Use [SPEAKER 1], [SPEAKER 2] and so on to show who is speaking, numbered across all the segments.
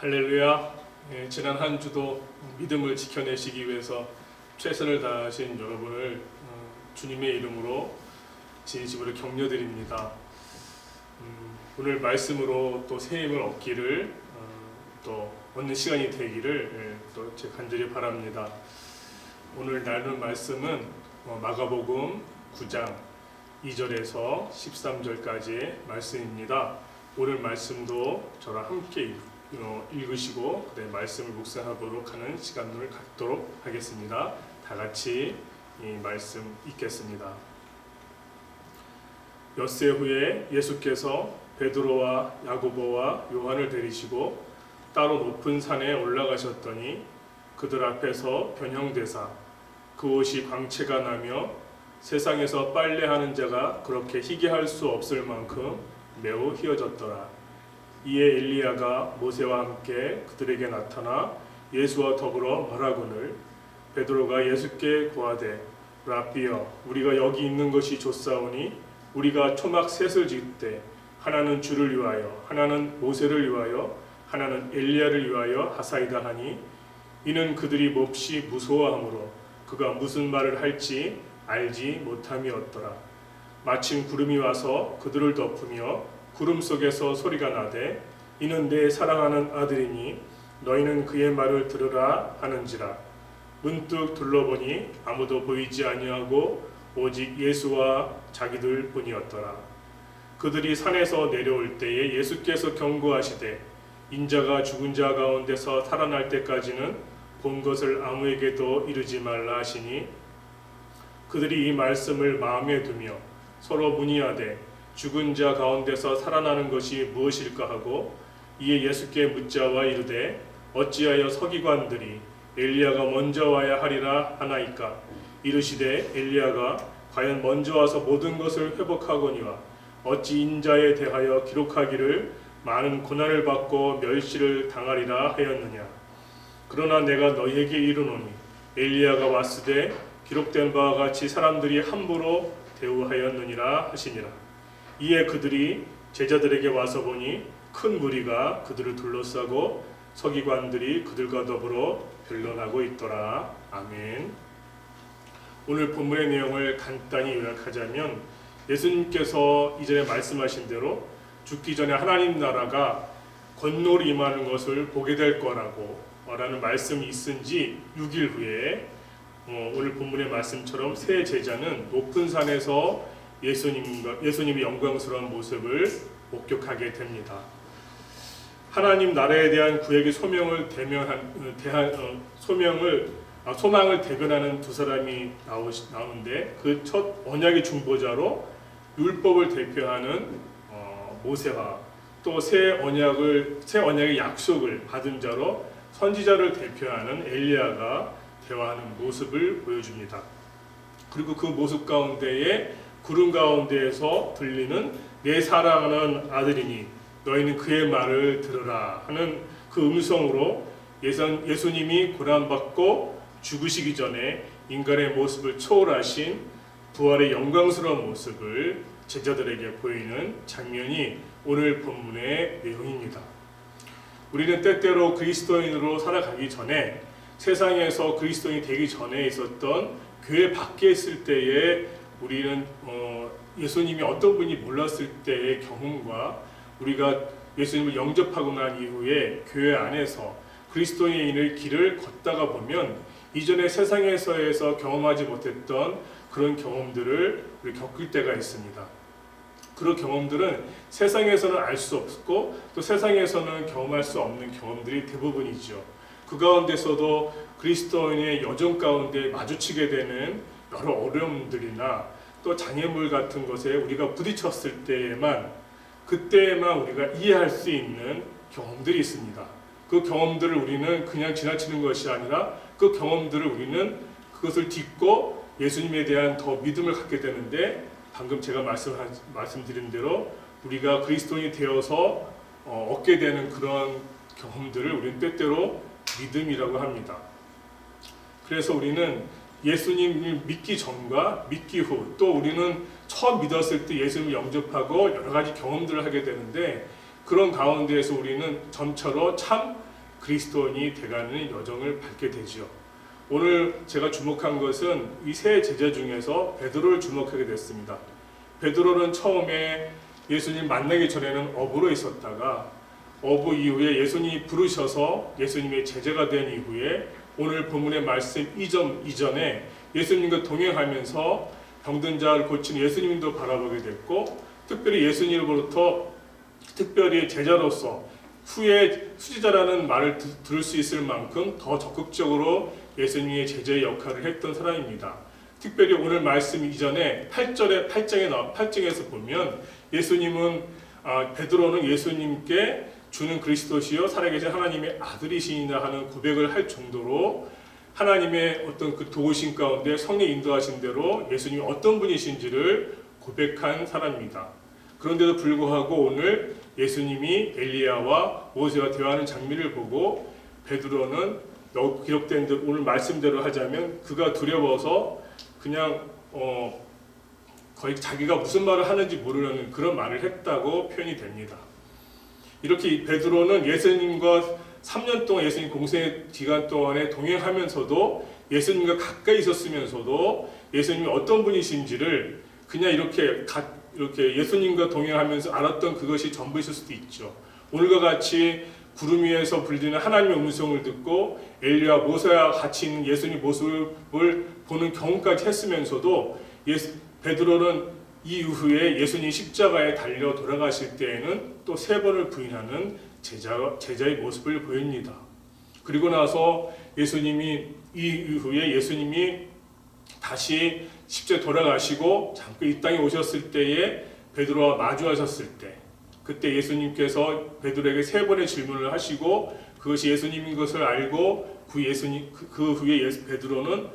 [SPEAKER 1] 할렐루야. 지난 한 주도 믿음을 지켜내시기 위해서 최선을 다하신 여러분을 주님의 이름으로 진심으로 격려드립니다. 오늘 말씀으로 또 새 힘을 얻기를 또 얻는 시간이 되기를 또 제 간절히 바랍니다. 오늘 나눌 말씀은 마가복음 9장 2절에서 13절까지의 말씀입니다. 오늘 말씀도 저랑 함께 읽으시고 말씀을 묵상하도록 하는 시간을 갖도록 하겠습니다. 다 같이 이 말씀 읽겠습니다. 엿새 후에 예수께서 베드로와 야고보와 요한을 데리시고 따로 높은 산에 올라가셨더니 그들 앞에서 변형되사 그 옷이 광채가 나며 세상에서 빨래하는 자가 그렇게 희게 할 수 없을 만큼 매우 희어졌더라. 이에 엘리야가 모세와 함께 그들에게 나타나 예수와 더불어 말하거늘 베드로가 예수께 고하되 랍비여 우리가 여기 있는 것이 좋사오니 우리가 초막 셋을 짓되 하나는 주를 위하여 하나는 모세를 위하여 하나는 엘리야를 위하여 하사이다 하니 이는 그들이 몹시 무서워하므로 그가 무슨 말을 할지 알지 못함이었더라. 마침 구름이 와서 그들을 덮으며 구름 속에서 소리가 나되 이는 내 사랑하는 아들이니 너희는 그의 말을 들으라 하는지라. 문득 둘러보니 아무도 보이지 아니하고 오직 예수와 자기들 뿐이었더라. 그들이 산에서 내려올 때에 예수께서 경고하시되 인자가 죽은 자 가운데서 살아날 때까지는 본 것을 아무에게도 이르지 말라 하시니 그들이 이 말씀을 마음에 두며 서로 문의하되 죽은 자 가운데서 살아나는 것이 무엇일까 하고 이에 예수께 묻자와 이르되 어찌하여 서기관들이 엘리야가 먼저 와야 하리라 하나이까. 이르시되 엘리야가 과연 먼저 와서 모든 것을 회복하거니와 어찌 인자에 대하여 기록하기를 많은 고난을 받고 멸시를 당하리라 하였느냐. 그러나 내가 너희에게 이르노니 엘리야가 왔으되 기록된 바와 같이 사람들이 함부로 대우하였느니라 하시니라. 이에 그들이 제자들에게 와서 보니 큰 무리가 그들을 둘러싸고 서기관들이 그들과 더불어 변론하고 있더라. 아멘. 오늘 본문의 내용을 간단히 요약하자면 예수님께서 이전에 말씀하신 대로 죽기 전에 하나님 나라가 권노로 임하는 것을 보게 될 거라고 라는 말씀이 있은 지 6일 후에 오늘 본문의 말씀처럼 세 제자는 높은 산에서 예수님의 영광스러운 모습을 목격하게 됩니다. 하나님 나라에 대한 구약의 소명을 소망을 대변하는 두 사람이 나오는데 그 첫 언약의 중보자로 율법을 대표하는 모세와 또 새 언약의 약속을 받은 자로 선지자를 대표하는 엘리야가 대화하는 모습을 보여줍니다. 그리고 그 모습 가운데에 구름 가운데에서 들리는 내 사랑하는 아들이니 너희는 그의 말을 들으라 하는 그 음성으로 예수님이 고난받고 죽으시기 전에 인간의 모습을 초월하신 부활의 영광스러운 모습을 제자들에게 보이는 장면이 오늘 본문의 내용입니다. 우리는 때때로 그리스도인으로 살아가기 전에 세상에서 그리스도인이 되기 전에 있었던 교회 밖에 있을 때에 우리는 예수님이 어떤 분이 몰랐을 때의 경험과 우리가 예수님을 영접하고 난 이후에 교회 안에서 그리스도인의 길을 걷다가 보면 이전에 세상에서 경험하지 못했던 그런 경험들을 우리 겪을 때가 있습니다. 그런 경험들은 세상에서는 알 수 없고 또 세상에서는 경험할 수 없는 경험들이 대부분이죠. 그 가운데서도 그리스도인의 여정 가운데 마주치게 되는 여러 어려움들이나 또 장애물 같은 것에 우리가 부딪혔을 그때에만 우리가 이해할 수 있는 경험들이 있습니다. 그 경험들을 우리는 그냥 지나치는 것이 아니라 그 경험들을 우리는 그것을 딛고 예수님에 대한 더 믿음을 갖게 되는데 방금 제가 말씀드린 대로 우리가 그리스도인이 되어서 얻게 되는 그런 경험들을 우리는 때때로 믿음이라고 합니다. 그래서 우리는 예수님을 믿기 전과 믿기 후 또 우리는 처음 믿었을 때 예수님을 영접하고 여러 가지 경험들을 하게 되는데 그런 가운데에서 우리는 점차로 참 그리스도인이 돼가는 여정을 밟게 되죠. 오늘 제가 주목한 것은 이 세 제자 중에서 베드로를 주목하게 됐습니다. 베드로는 처음에 예수님 만나기 전에는 어부로 있었다가 어부 이후에 예수님이 부르셔서 예수님의 제자가 된 이후에 오늘 본문의 말씀 이전에 예수님과 동행하면서 병든 자를 고치는 예수님도 바라보게 됐고, 특별히 예수님으로부터 특별히 제자로서 후에 수지자라는 말을 들을 수 있을 만큼 더 적극적으로 예수님의 제자의 역할을 했던 사람입니다. 특별히 오늘 말씀 이전에 8장에서 보면 예수님은 베드로는 예수님께 주는 그리스도시요 살아계신 하나님의 아들이시니라 하는 고백을 할 정도로 하나님의 어떤 그 도우심 가운데 성령 인도하신 대로 예수님이 어떤 분이신지를 고백한 사람입니다. 그런데도 불구하고 오늘 예수님이 엘리야와 모세와 대화하는 장면을 보고 베드로는 기록된 대로 오늘 말씀대로 하자면 그가 두려워서 그냥 거의 자기가 무슨 말을 하는지 모르는 그런 말을 했다고 표현이 됩니다. 이렇게 베드로는 예수님과 3년 동안 예수님 공생의 기간 동안에 동행하면서도 예수님과 가까이 있었으면서도 예수님이 어떤 분이신지를 그냥 이렇게 예수님과 동행하면서 알았던 그것이 전부있을 수도 있죠. 오늘과 같이 구름 위에서 불리는 하나님의 음성을 듣고 엘리야와 모세와 같이 있는 예수님 모습을 보는 경험까지 했으면서도 베드로는 이 이후에 예수님 십자가에 달려 돌아가실 때에는 또 3번을 부인하는 제자의 모습을 보입니다. 그리고 나서 이 이후에 예수님이 다시 십자가에 돌아가시고 잠깐 이 땅에 오셨을 때에 베드로와 마주하셨을 때, 그때 예수님께서 베드로에게 3번의 질문을 하시고 그것이 예수님인 것을 알고 그 후에 베드로는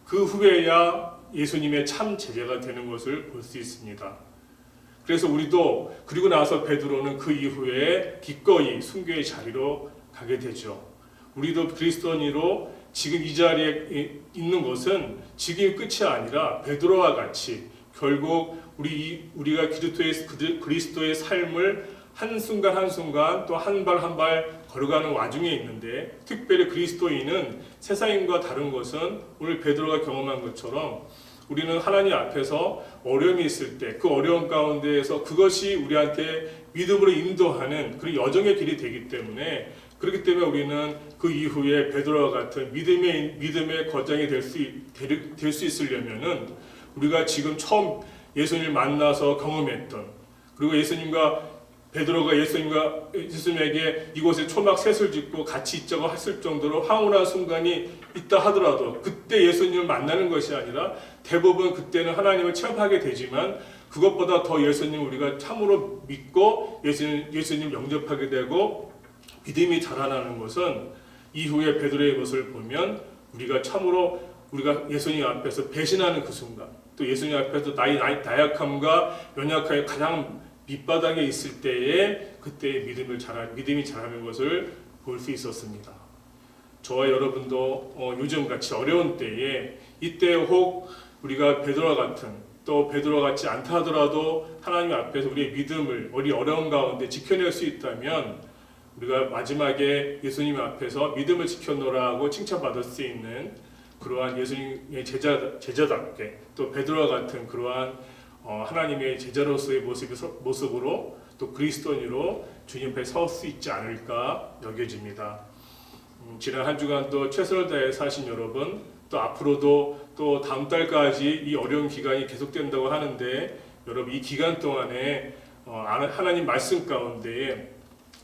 [SPEAKER 1] 그 후에야 예수님의 참 제자가 되는 것을 볼 수 있습니다. 그래서 우리도 그리고 나서 베드로는 그 이후에 기꺼이 순교의 자리로 가게 되죠. 우리도 그리스도인으로 지금 이 자리에 있는 것은 지금이 끝이 아니라 베드로와 같이 결국 우리가 그리스도의 삶을 한순간 한순간 또 한 발 한 발 걸어가는 와중에 있는데, 특별히 그리스도인은 세상인과 다른 것은 오늘 베드로가 경험한 것처럼 우리는 하나님 앞에서 어려움이 있을 때 그 어려움 가운데에서 그것이 우리한테 믿음으로 인도하는 그 여정의 길이 되기 때문에, 그렇기 때문에 우리는 그 이후에 베드로와 같은 믿음의 거장이 될 수 있으려면은 우리가 지금 처음 예수님을 만나서 경험했던, 그리고 베드로가 예수님에게 이곳에 초막 셋을 짓고 같이 있자고 했을 정도로 황홀한 순간이 있다 하더라도 그때 예수님을 만나는 것이 아니라 대부분 그때는 하나님을 체험하게 되지만 그것보다 더 예수님을 우리가 참으로 믿고 예수님 영접하게 되고 믿음이 자라나는 것은 이후에 베드로의 모습을 보면 우리가 예수님 앞에서 배신하는 그 순간, 또 예수님 앞에서 나의 나약함과 연약함이 가장 밑바닥에 있을 때에 그때의 믿음이 자라는 것을 볼 수 있었습니다. 저와 여러분도 요즘 같이 어려운 때에 이때 혹 우리가 베드로와 같은, 또 베드로와 같지 않다 하더라도 하나님 앞에서 우리의 믿음을 우리 어려운 가운데 지켜낼 수 있다면 우리가 마지막에 예수님 앞에서 믿음을 지켜노라고 칭찬받을 수 있는 그러한 예수님의 제자답게, 또 베드로와 같은 그러한 하나님의 제자로서의 모습으로 또 그리스도인으로 주님 앞에 설 수 있지 않을까 여겨집니다. 지난 한 주간도 최선을 다해 사신 여러분, 또 앞으로도 또 다음 달까지 이 어려운 기간이 계속된다고 하는데, 여러분 이 기간 동안에 하나님 말씀 가운데에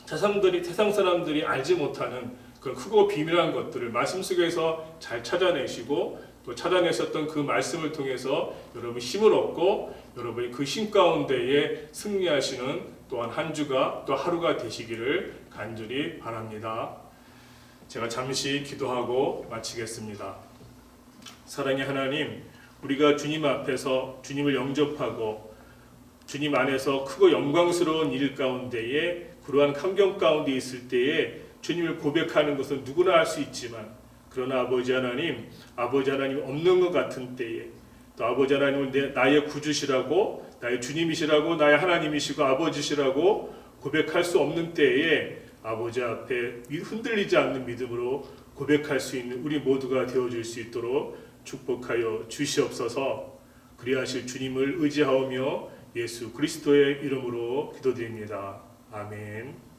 [SPEAKER 1] 세상 사람들이 알지 못하는 그런 크고 비밀한 것들을 말씀 속에서 잘 찾아내시고, 또 찾아내셨던 그 말씀을 통해서 여러분 힘을 얻고 여러분이 그 힘 가운데에 승리하시는 또한 한 주가 또 하루가 되시기를 간절히 바랍니다. 제가 잠시 기도하고 마치겠습니다. 사랑의 하나님, 우리가 주님 앞에서 주님을 영접하고 주님 안에서 크고 영광스러운 일 가운데에 그러한 환경 가운데 있을 때에 주님을 고백하는 것은 누구나 할 수 있지만, 그러나 아버지 하나님 없는 것 같은 때에 또 아버지 하나님은 나의 구주시라고, 나의 주님이시라고, 나의 하나님이시고 아버지시라고 고백할 수 없는 때에 아버지 앞에 흔들리지 않는 믿음으로 고백할 수 있는 우리 모두가 되어줄 수 있도록 축복하여 주시옵소서. 그리하실 주님을 의지하오며 예수 그리스도의 이름으로 기도드립니다. 아멘.